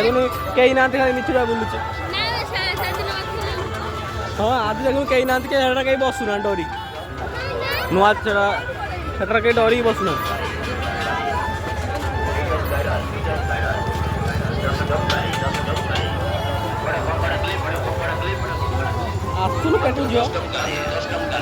देखो कई ना मिचुरा बुलुचे हाँ आज देखो कई ना कहीं बसुना डरी नुआ सेटा कहीं डर बसुना आसुन पेटू झील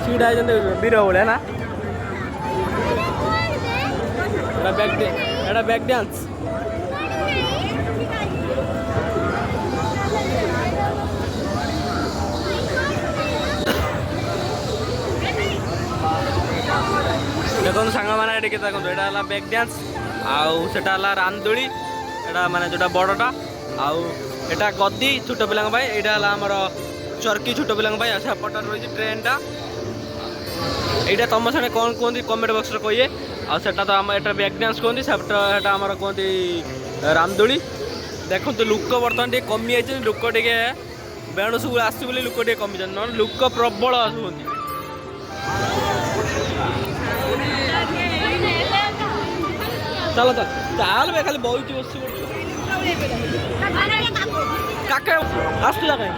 सीढ़ा बीर भाया ना बैक डांस देखो सांग मैंने देखो यहाँ बैक डांस आउ से रामदोली एटा माने जोटा बड़टा आउ एटा गद्दी छोट पिला यहाँ आमर चरकी छोट पिला सेपट रही ट्रेनटा यहाँ तुम सामने कौन कहते कमेंट बक्स कहिए आटा तो आम एटा बैक डांस कहते सेटा आमर कहते रामदोली देखो लोक बर्तमान टे कमी जाइए लोक टे बेणु सब आस लोक टे कमी जाए ना लोक प्रबल आसुँच चल चल चाल बे खाली बहुत बस काके आसला कहीं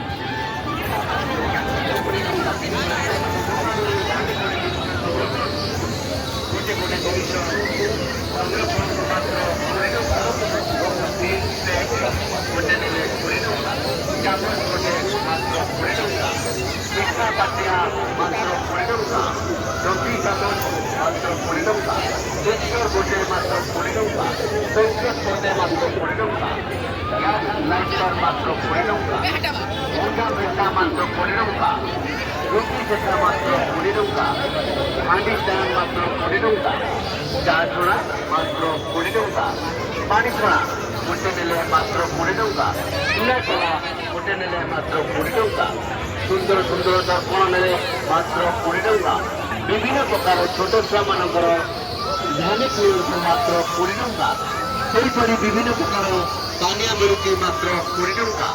रोटी सेटा मात्र 20 टंका हांडी स्टैंड मात्र 20 टंका चा छोड़ा मात्र 20 टंका पानी छोड़ा गोटे नेले मात्र 20 टंका चूड़ा छोड़ा गोटे नेले मात्र 20 टंका सुंदर सुंदर दर्पण नेले मात्र 20 टंका विभिन्न प्रकार छोट छुआ मानकर ध्यान मात्र 20 टंका सेहीपरि विभिन्न प्रकार पानिया मिलुची मात्र 20 टंका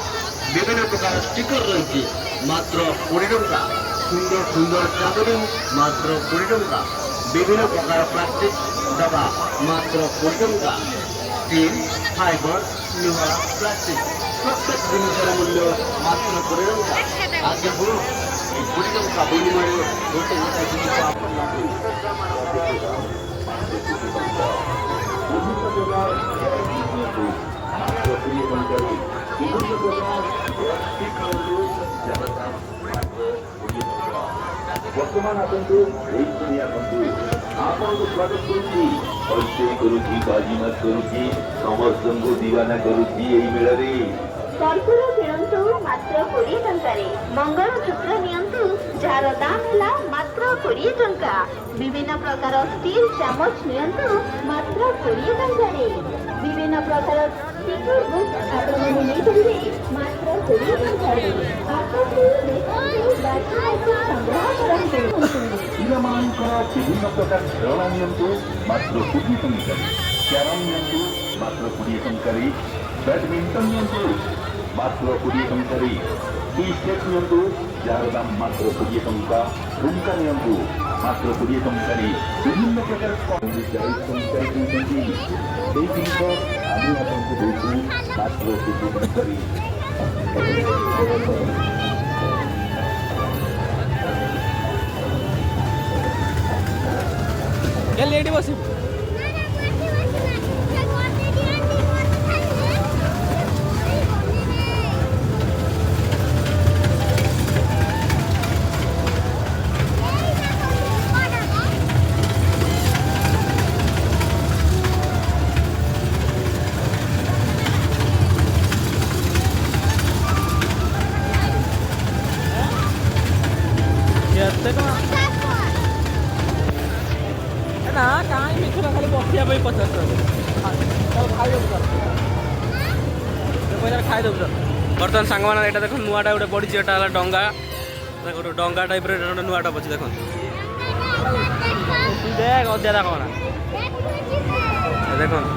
विभिन्न प्रकार स्टिकर रही मात्र 20 टंका सुंदर सुंदर चादरी मात्र 20 टंका विभिन्न प्रकार प्लास्टिक डबा मात्र 20 टंका स्टील फाइबर लुहा प्लास्टिक प्रत्येक जिनसर मूल्य मात्र 20 टंका आगे बढ़ो 20 टंका विनिमय गोटे गोटे बर्तमान आसतु आपको स्वागत करुच्ची हलचल करुच्ची बाजीमात करुच्ची समस्त को दीवाना करुच्ची यही मेले कर्पूर किणतु मात्र 20 टंकारे मंगल सूत्र नियंतु जार दाम है मात्र 20 टंका विभिन्न प्रकार स्टील चामच नियंतु मात्र 20 टंकारे विभिन्न प्रकार स्टिकर बुक आपण नहीं पारे मात्र 20 टंकारे आपको संग्रह करंतु विभिन्न प्रकार खेलना नियंतु मात्र 20 टंका कैरम नियंतु मात्र 20 टंका बैडमिंटन नियंतु मात्र 20 टंका टी सेट नियंतु ଯାହାର ଦାମ ମାତ୍ର 20 ଟଙ୍କା ଝୁମକା ନିଅନ୍ତୁ ମାତ୍ର 20 ଟଙ୍କାରେ ବିଭିନ୍ନ ପ୍ରକାର 40 ଟଙ୍କାରେ ଦେଉଛନ୍ତି ସେଇ ଜିନିଷ ଆମେ ଆପଣଙ୍କୁ ଦେଉଛୁ ମାତ୍ର 20 ଟଙ୍କାରେ ଗେଲି ଏଇଠି ବସିବୁ କେତେ ଟଙ୍କା ନା କାହିଁ ମିଛୁଟା ଖାଲି ବସିବା ପାଇଁ 50 ଟଙ୍କା ଖାଇଦେବୁ ସାର୍ ପଇସା ଖାଇଦେବୁ ସାର୍ ବର୍ତ୍ତମାନ ସାଙ୍ଗମାନେ ଏଇଟା ଦେଖନ୍ତୁ ନୂଆଟା ଗୋଟେ ପଡ଼ିଛି ଏଇଟା ହେଲା ଡଙ୍ଗା ଦେଖନ୍ତୁ ଡଙ୍ଗା ଟାଇପ୍ର ଏଇଟା ଗୋଟେ ନୂଆଟା ପଡ଼ିଛି ଦେଖନ୍ତୁ ଦେଖ ଅଧ୍ୟା ଦେଖ ନା ଦେଖନ୍ତୁ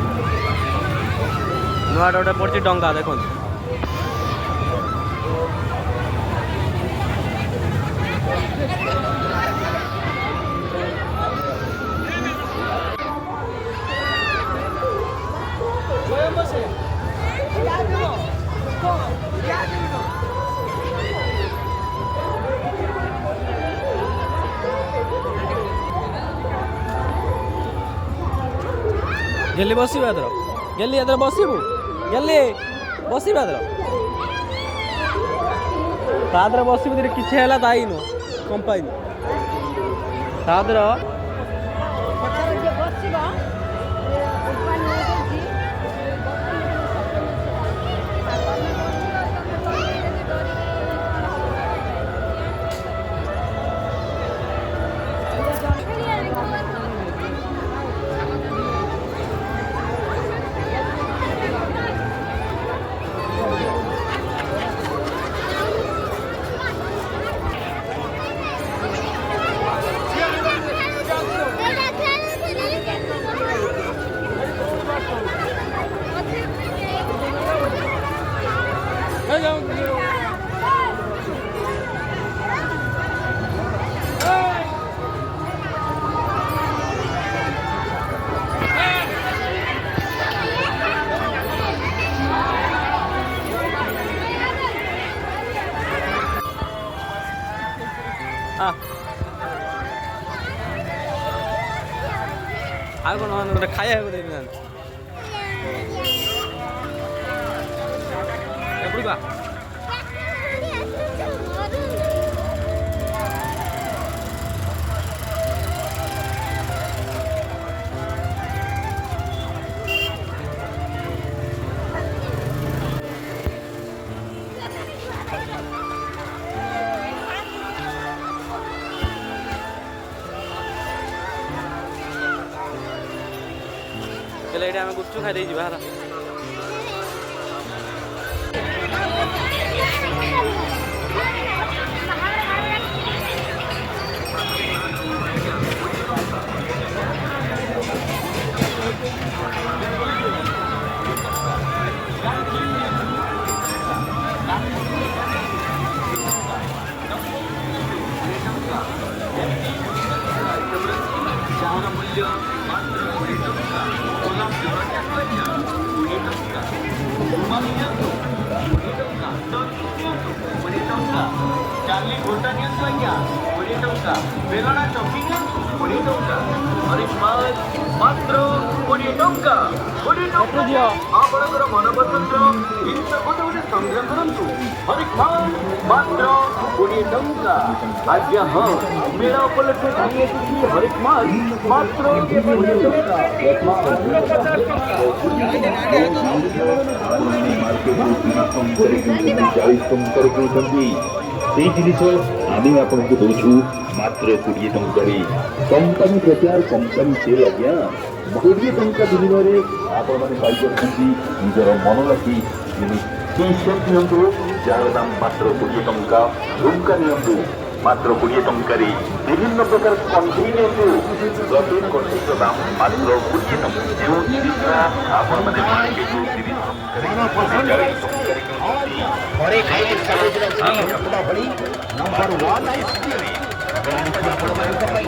ନୂଆଟା ଗୋଟେ ପଡ଼ିଛି ଡଙ୍ଗା ଦେଖନ୍ତୁ ଗେଲି ବସିବୁ ଏଥର ଗେଲି ଏଥର ବସିବୁ ଗେଲି ବସିବୁ ଏଥର ତା ଦେହରେ ବସିବୁ ଯଦି କିଛି ହେଲା ଦାଇନୁ କମ୍ପାଇନି ତା ଦେହର ଆଉ କ'ଣ ଗୋଟେ ଖାଇବାକୁ ଦେବି ନା ଏପଟକୁ ଆ ହେଲେ ଏଇଟା ଆମେ ଗୁପଚୁପ ଖାଇ ଦେଇଯିବା ହେଲା ଚାଲି ଘୋଟା ନିଅନ୍ତୁ ଆଜ୍ଞା 20 ଟଙ୍କା ବେଲଣା ଚକି ନିଅନ୍ତୁ 20 ଟଙ୍କା ହରିଶ ମାଲ ମାତ୍ର 20 ଟଙ୍କା 20 ଟଙ୍କା ଆପଣଙ୍କର ମନପସନ୍ଦର ଜିନିଷ ଗୋଟେ ଗୋଟେ ସଂଗ୍ରହ କରନ୍ତୁ ହରିଶ ମାଲ ମାତ୍ର 20 ଟଙ୍କା ଆଜ୍ଞା ହଁ ମେଳା ଉପଲକ୍ଷେ ଧାଡ଼ି ଆସିଛି ହରିଶ ମାଲ ମାତ୍ର 20 ଟଙ୍କା ସେଇ ଜିନିଷ ଆମେ ଆପଣଙ୍କୁ ଦଉଛୁ ମାତ୍ର 20 ଟଙ୍କାରେ କମ୍ପାନୀ ପ୍ରଚାର କମ୍ପାନୀ ସେଲ୍ ଆଜ୍ଞା 20 ଟଙ୍କା ବିନିମୟରେ ଆପଣମାନେ ପାଇପାରୁଛନ୍ତି ନିଜର ମନ ଲାଗି ଟି ସାର୍ଟ ନିଅନ୍ତୁ ଯାହାର ଦାମ ମାତ୍ର 20 ଟଙ୍କା ଝୁମକା ନିଅନ୍ତୁ ମାତ୍ର 20 ଟଙ୍କାରେ ବିଭିନ୍ନ ପ୍ରକାର କଣ୍ଢେଇ ନିଅନ୍ତୁ ପ୍ରତ୍ୟେକ କଣ୍ଢେଇର ଦାମ ମାତ୍ର 20 ଟଙ୍କା ଯେଉଁ ଜିନିଷଟା ଆପଣମାନେ 30 ଟଙ୍କାରେ ଘରେ ଖାଇଲେ ସବୁଦିନ ରସଗୋଲା ଭଳି ନମ୍ବର 1 ଆଇସ୍କ୍ରିମ୍ ଆପଣମାନଙ୍କ ପାଇଁ